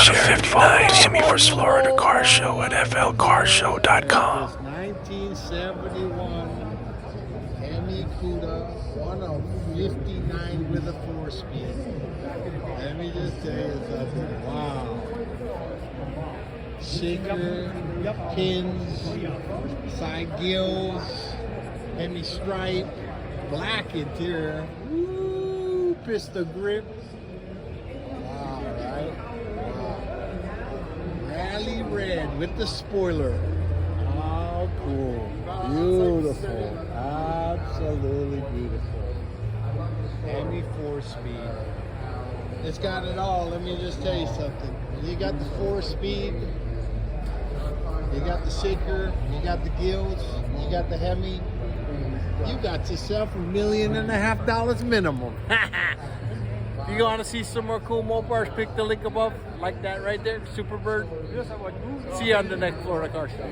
out of 59 Hemi vs. Florida car show at flcarshow.com. 1971 Hemi Cuda, one of 59 with a 4-speed. Let me just tell you something. Wow. Shaker, pins, side gills, Hemi stripe, black interior. Woo, pistol grip. Wow, right? Wow. Rally red with the spoiler. Oh, cool. Beautiful. Absolutely beautiful. Hemi 4-speed. It's got it all. Let me just tell you something. You got the 4-speed. You got the shaker. You got the gills. You got the Hemi. You got yourself $1.5 million minimum. You want to see some more cool Mopars? Click the link above, like that right there. Superbird. See you on the next Florida Car Show.